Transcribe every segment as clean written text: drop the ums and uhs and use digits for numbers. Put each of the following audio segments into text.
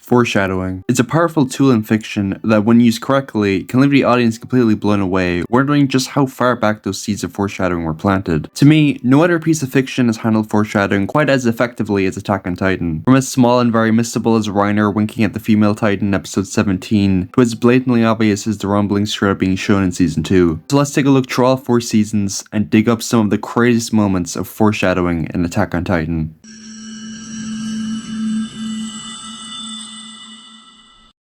Foreshadowing. It's a powerful tool in fiction that, when used correctly, can leave the audience completely blown away, wondering just how far back those seeds of foreshadowing were planted. To me, no other piece of fiction has handled foreshadowing quite as effectively as Attack on Titan. From as small and very missable as Reiner winking at the female Titan in episode 17, to as blatantly obvious as the rumblings throughout being shown in season 2. So let's take a look through all 4 seasons and dig up some of the craziest moments of foreshadowing in Attack on Titan.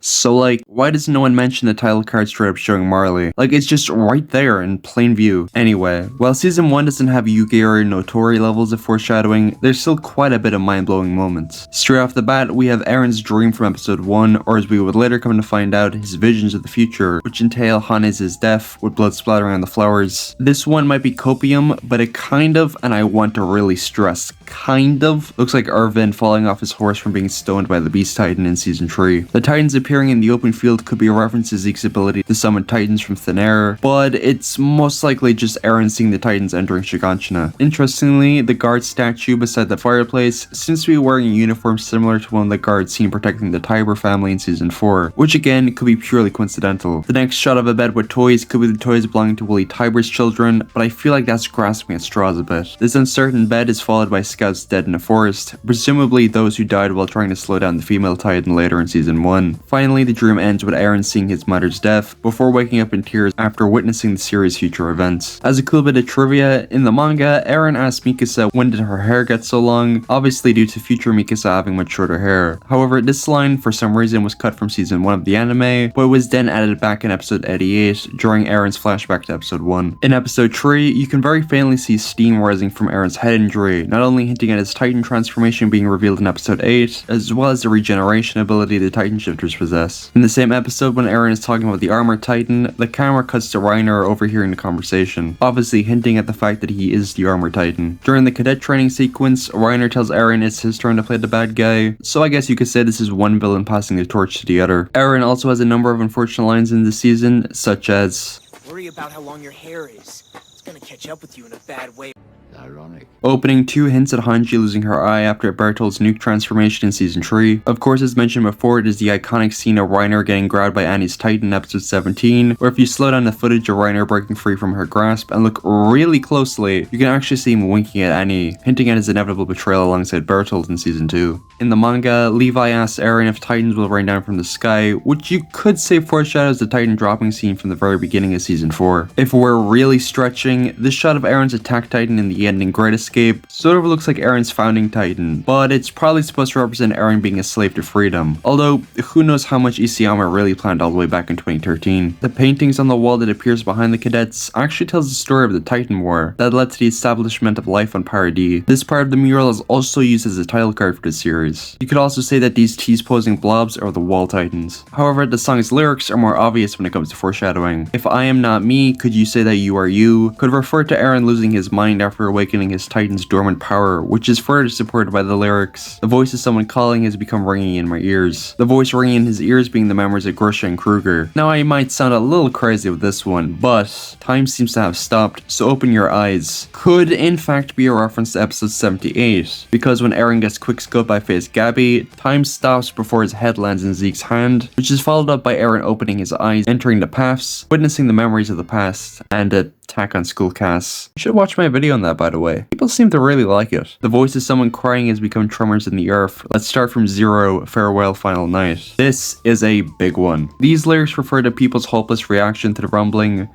So why does no one mention the title card straight up showing Marley? It's just right there in plain view. Anyway, while season 1 doesn't have Yugi no Tori levels of foreshadowing, there's still quite a bit of mind-blowing moments. Straight off the bat, we have Eren's dream from episode 1, or as we would later come to find out, his visions of the future, which entail Hannes' death with blood splattering on the flowers. This one might be copium, but it kind of, and I want to really stress, kind of, looks like Erwin falling off his horse from being stoned by the Beast Titan in season 3. The Titans appearing in the open field could be a reference to Zeke's ability to summon Titans from thin air, but it's most likely just Eren seeing the Titans entering Shiganshina. Interestingly, the guard statue beside the fireplace seems to be wearing a uniform similar to one of the guards seen protecting the Tiber family in season 4, which again could be purely coincidental. The next shot of a bed with toys could be the toys belonging to Willie Tiber's children, but I feel like that's grasping at straws a bit. This uncertain bed is followed by scouts dead in a forest, presumably those who died while trying to slow down the female Titan later in season 1. Finally, the dream ends with Eren seeing his mother's death before waking up in tears after witnessing the series' future events. As a cool bit of trivia, in the manga, Eren asked Mikasa when did her hair get so long, obviously due to future Mikasa having much shorter hair. However, this line for some reason was cut from season 1 of the anime, but was then added back in episode 88 during Eren's flashback to episode 1. In episode 3, you can very faintly see steam rising from Eren's head injury, not only hinting at his Titan transformation being revealed in episode 8, as well as the regeneration ability the Titan shifters possess. In the same episode, when Eren is talking about the armored Titan, the camera cuts to Reiner overhearing the conversation, obviously hinting at the fact that he is the armored Titan. During the cadet training sequence, Reiner tells Eren it's his turn to play the bad guy, so I guess you could say this is one villain passing the torch to the other. Eren also has a number of unfortunate lines in the season, such as, "Worry about how long your hair is. It's gonna catch up with you in a bad way." Ironic. Opening 2 hints at Hanji losing her eye after Bertolt's nuke transformation in season 3. Of course, as mentioned before, it is the iconic scene of Reiner getting grabbed by Annie's Titan in episode 17, where if you slow down the footage of Reiner breaking free from her grasp and look really closely, you can actually see him winking at Annie, hinting at his inevitable betrayal alongside Bertolt in season 2. In the manga, Levi asks Eren if Titans will rain down from the sky, which you could say foreshadows the Titan dropping scene from the very beginning of season 4. If we're really stretching, this shot of Eren's attack Titan in the ending Great Escape sort of looks like Eren's founding Titan, but it's probably supposed to represent Eren being a slave to freedom, although who knows how much Isayama really planned all the way back in 2013. The paintings on the wall that appears behind the cadets actually tells the story of the Titan War that led to the establishment of life on Paradis. This part of the mural is also used as a title card for the series. You could also say that these T-posing blobs are the wall Titans. However, the song's lyrics are more obvious when it comes to foreshadowing. If I am not me, could you say that you are you, could refer to Eren losing his mind after awakening his Titan's dormant power, which is further supported by the lyrics. The voice of someone calling has become ringing in my ears. The voice ringing in his ears being the memories of Grisha and Kruger. Now I might sound a little crazy with this one, but time seems to have stopped, so open your eyes. Could in fact be a reference to episode 78, because when Eren gets quick scoped by Face Gabby, time stops before his head lands in Zeke's hand, which is followed up by Eren opening his eyes, entering the paths, witnessing the memories of the past, and attack on Skull Cass. You should watch my video on that, by the way. People seem to really like it. The voice of someone crying has become tremors in the earth. Let's start from 0, Farewell Final Night. This is a big one. These lyrics refer to people's hopeless reaction to the rumbling,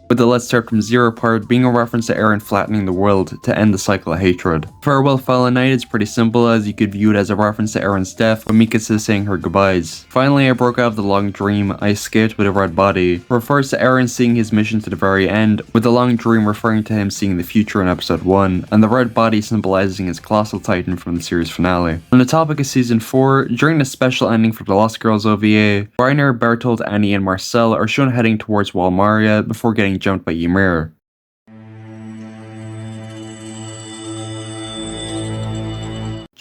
with the Let's Start From 0 part being a reference to Eren flattening the world to end the cycle of hatred. Farewell Final Night is pretty simple, as you could view it as a reference to Eren's death with Mikasa saying her goodbyes. Finally, I broke out of the long dream, I escaped with a red body, refers to Eren seeing his mission to the very end, with the long dream referring to him seeing the future in episode 1, and the red body symbolizing his colossal titan from the series finale. On the topic of season 4, during the special ending for the Lost Girls OVA, Reiner, Bertolt, Annie, and Marcel are shown heading towards Wall Maria before getting jumped by Ymir.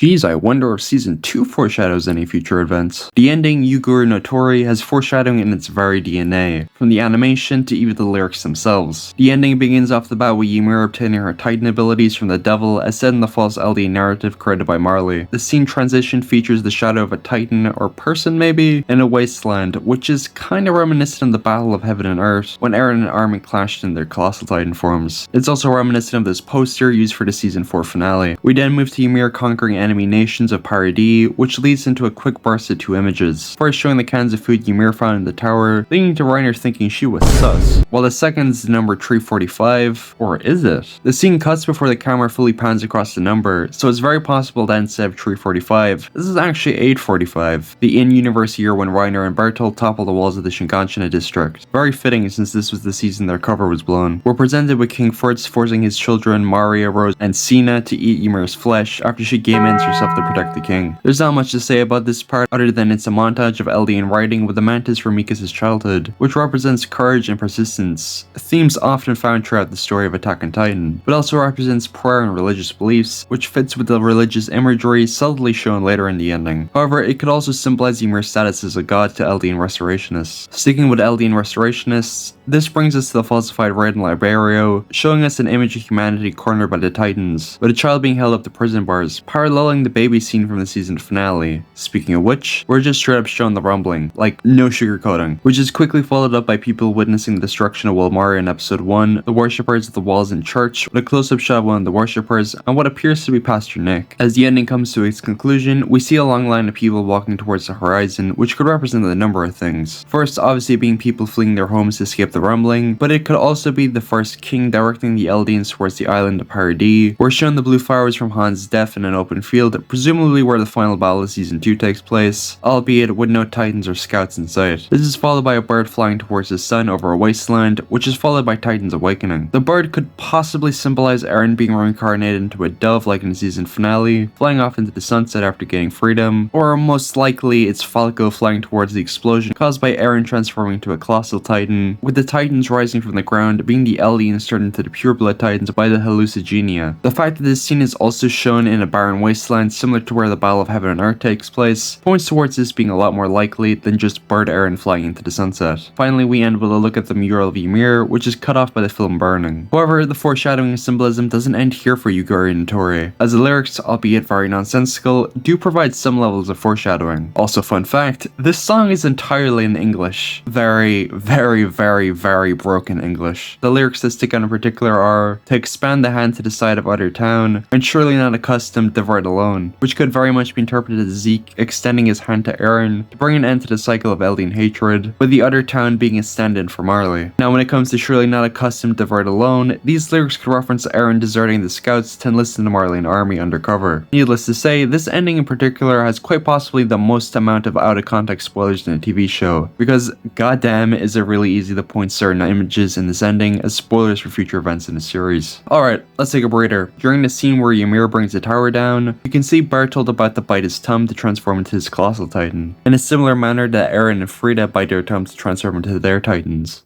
Geez, I wonder if Season 2 foreshadows any future events. The ending, Yuguru no Tori, has foreshadowing in its very DNA, from the animation to even the lyrics themselves. The ending begins off the bat with Ymir obtaining her Titan abilities from the devil, as said in the false Eldia narrative created by Marley. The scene transition features the shadow of a Titan, or person maybe, in a wasteland, which is kinda reminiscent of the Battle of Heaven and Earth, when Eren and Armin clashed in their Colossal Titan forms. It's also reminiscent of this poster used for the Season 4 finale. We then move to Ymir conquering enemy nations of Paradis, which leads into a quick burst of 2 images. First showing the cans of food Ymir found in the tower, leading to Reiner thinking she was sus, while the second is the number 345, or is it? The scene cuts before the camera fully pans across the number, so it's very possible that instead of 345, this is actually 845, the in-universe year when Reiner and Bertolt toppled the walls of the Shiganshina district. Very fitting since this was the season their cover was blown. We're presented with King Fritz forcing his children Maria, Rose, and Sina to eat Ymir's flesh after she game-ends herself to protect the king. There's not much to say about this part other than it's a montage of Eldian writing with the mantis from Mikasa' childhood, which represents courage and persistence, themes often found throughout the story of Attack on Titan, but also represents prayer and religious beliefs, which fits with the religious imagery subtly shown later in the ending. However, it could also symbolize Ymir's status as a god to Eldian restorationists. Sticking with Eldian restorationists, this brings us to the falsified Raiden Liberio, showing us an image of humanity cornered by the Titans, with a child being held up to prison bars, paralleling the baby scene from the season finale. Speaking of which, we're just straight up shown the rumbling, like no sugarcoating, which is quickly followed up by people witnessing the destruction of Walmaria in episode 1, the worshippers of the walls in church, with a close-up shot of one of the worshippers, and what appears to be Pastor Nick. As the ending comes to its conclusion, we see a long line of people walking towards the horizon, which could represent a number of things. First, obviously being people fleeing their homes to escape the rumbling, but it could also be the first king directing the Eldians towards the island of Paradis. We're shown the blue flowers from Han's death in an open field, presumably where the final battle of season 2 takes place, albeit with no titans or scouts in sight. This is followed by a bird flying towards the sun over a wasteland, which is followed by Titan's awakening. The bird could possibly symbolize Eren being reincarnated into a dove like in the season finale, flying off into the sunset after gaining freedom, or most likely it's Falco flying towards the explosion caused by Eren transforming into a colossal titan, with the titans rising from the ground being the Eldians turned into the pureblood titans by the hallucigenia. The fact that this scene is also shown in a barren wasteland similar to where the Battle of Heaven and Earth takes place points towards this being a lot more likely than just bird Eren flying into the sunset. Finally, we end with a look at the mural of Ymir, which is cut off by the film burning. However, the foreshadowing symbolism doesn't end here for Yuguru and Tori, as the lyrics, albeit very nonsensical, do provide some levels of foreshadowing. Also, fun fact, this song is entirely in English. Very, very, very, very broken English. The lyrics that stick out in particular are, "To expand the hand to the side of other town, and surely not accustomed to divide alone," which could very much be interpreted as Zeke extending his hand to Eren to bring an end to the cycle of Eldian hatred, with the other town being a stand-in for Marley. Now when it comes to surely not accustomed to divide alone, these lyrics could reference Eren deserting the scouts to enlist in the Marleyan army undercover. Needless to say, this ending in particular has quite possibly the most amount of out-of-context spoilers in a TV show, because goddamn is it really easy to point certain images in this ending as spoilers for future events in the series. Alright, let's take a breather. During the scene where Ymir brings the tower down, you can see Bertolt about to bite his thumb to transform into his colossal titan, in a similar manner that Eren and Frieda bite their thumbs to transform into their titans.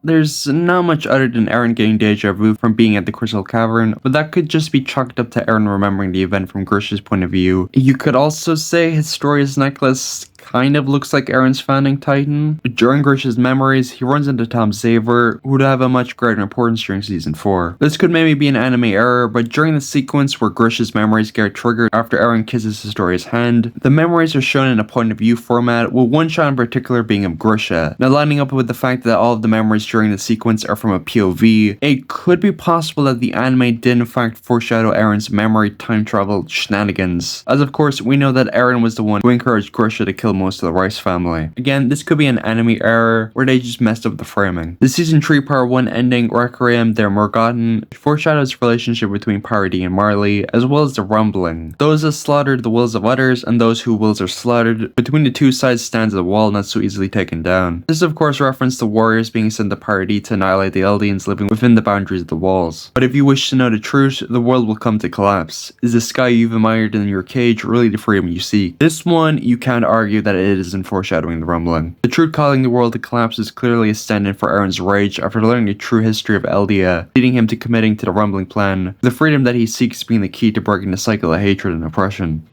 There's not much other than Eren getting deja vu from being at the Crystal Cavern, but that could just be chalked up to Eren remembering the event from Grish's point of view. You could also say Historia's necklace kind of looks like Eren's founding titan. During Grish's memories, he runs into Tom Saver, who would have a much greater importance during season 4. This could maybe be an anime error, but during the sequence where Grish's memories get triggered after Eren kisses Historia's hand, the memories are shown in a point of view format, with one shot in particular being of Grisha. Now lining up with the fact that all of the memories during the sequence are from a POV, it could be possible that the anime did in fact foreshadow Eren's memory time travel shenanigans, as of course we know that Eren was the one who encouraged Grisha to kill most of the Rice family. Again, this could be an anime error where they just messed up the framing. The season 3 part 1 ending, Requiem der Morgotten, foreshadows the relationship between Paradis and Marley, as well as the rumbling. Those that slaughtered the wills of others and those whose wills are slaughtered, between the two sides stands a wall not so easily taken down. This is of course reference to warriors being sent to Paradis to annihilate the Eldians living within the boundaries of the walls. But if you wish to know the truth, the world will come to collapse. Is the sky you've admired in your cage really the freedom you seek? This one you can't argue argue that it isn't foreshadowing the rumbling. The truth causing the world to collapse is clearly a stand-in for Aaron's rage after learning the true history of Eldia, leading him to committing to the rumbling plan, the freedom that he seeks being the key to breaking the cycle of hatred and oppression.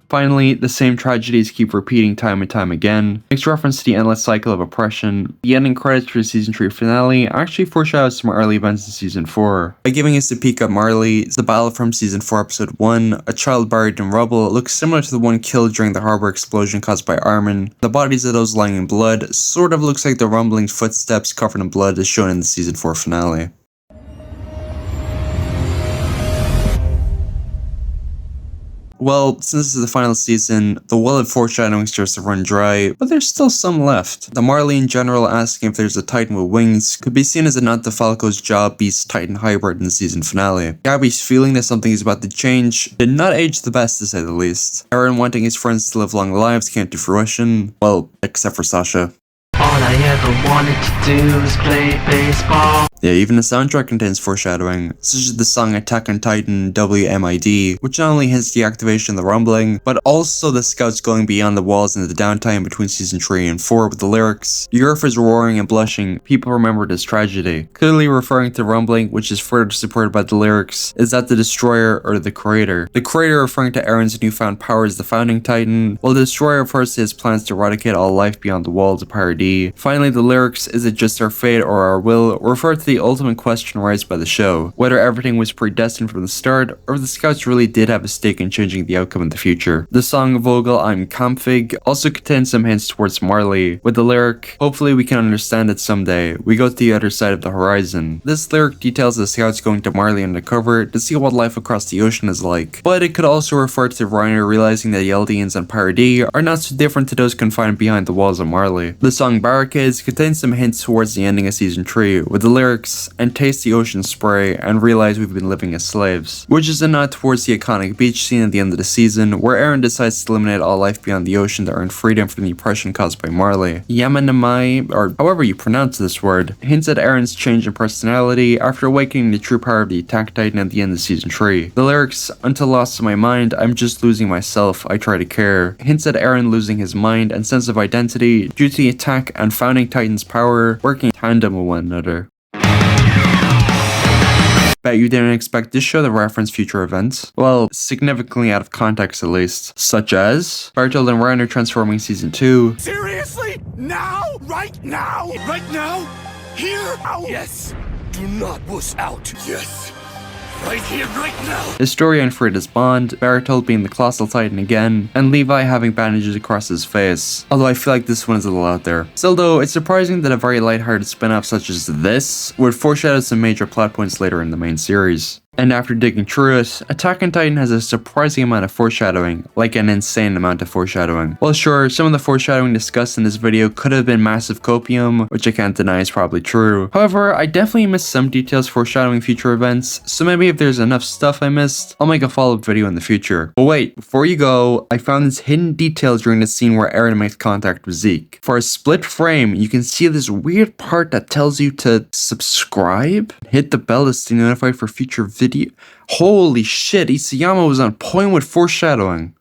Finally, the same tragedies keep repeating time and time again. Makes reference to the endless cycle of oppression. The ending credits for the season 3 finale actually foreshadows some early events in season 4. By giving us a peek at Marley, the battle from season 4 episode 1, a child buried in rubble, looks similar to the one killed during the harbor explosion caused by Armin. The bodies of those lying in blood sort of looks like the rumbling footsteps covered in blood as shown in the season 4 finale. Well, since this is the final season, the well of foreshadowing starts to run dry, but there's still some left. The Marley in general asking if there's a Titan with wings could be seen as a nod to Falco's Jaw Beast Titan hybrid in the season finale. Gabby's feeling that something is about to change did not age the best to say the least. Aaron wanting his friends to live long lives came to fruition, well, except for Sasha. All I ever wanted to do is play baseball. Yeah, even the soundtrack contains foreshadowing, such as the song Attack on Titan WMID, which not only hints the activation of the rumbling, but also the scouts going beyond the walls into the downtime between season 3 and 4 with the lyrics, "The earth is roaring and blushing, people remember this tragedy," clearly referring to rumbling, which is further supported by the lyrics, "Is that the destroyer or the creator?" The creator referring to Aaron's newfound power as the founding Titan, while the destroyer refers to his plans to eradicate all life beyond the walls of Paradis. Finally, the lyrics, "Is it just our fate or our will?" refer to the ultimate question raised by the show, whether everything was predestined from the start, or if the scouts really did have a stake in changing the outcome in the future. The song Vogel I'm Kampfig also contains some hints towards Marley, with the lyric, "Hopefully we can understand it someday, we go to the other side of the horizon." This lyric details the scouts going to Marley undercover to see what life across the ocean is like, but it could also refer to Reiner realizing that the Eldians on Paradis are not so different to those confined behind the walls of Marley. The song Barricades contains some hints towards the ending of season 3, with the lyrics, "And taste the ocean spray and realize we've been living as slaves," which is a nod towards the iconic beach scene at the end of the season where Aaron decides to eliminate all life beyond the ocean to earn freedom from the oppression caused by Marley. Yamanamai, or however you pronounce this word, hints at Aaron's change in personality after awakening the true power of the Attack Titan at the end of season 3. The lyrics, "Until lost to my mind, I'm just losing myself, I try to care," hints at Aaron losing his mind and sense of identity due to the Attack and founding Titan's power working in tandem with one another. Bet you didn't expect this show to reference future events? Well, significantly out of context at least. Such as Bertold and Reiner transforming season 2. Seriously? Now? Right now? Right now? Here? Ow. Yes. Do not wuss out. Yes. Right here, right now. Historia and Frida's bond, Bertold being the Colossal Titan again, and Levi having bandages across his face. Although I feel like this one is a little out there. Still though, it's surprising that a very lighthearted spin-off such as this would foreshadow some major plot points later in the main series. And after digging through it, Attack on Titan has a surprising amount of foreshadowing, like an insane amount of foreshadowing. Well sure, some of the foreshadowing discussed in this video could have been massive copium, which I can't deny is probably true. However, I definitely missed some details foreshadowing future events, so maybe if there's enough stuff I missed, I'll make a follow-up video in the future. But wait, before you go, I found this hidden detail during the scene where Eren makes contact with Zeke. For a split frame, you can see this weird part that tells you to subscribe, hit the bell to stay notified for future videos. Holy shit, Isayama was on point with foreshadowing.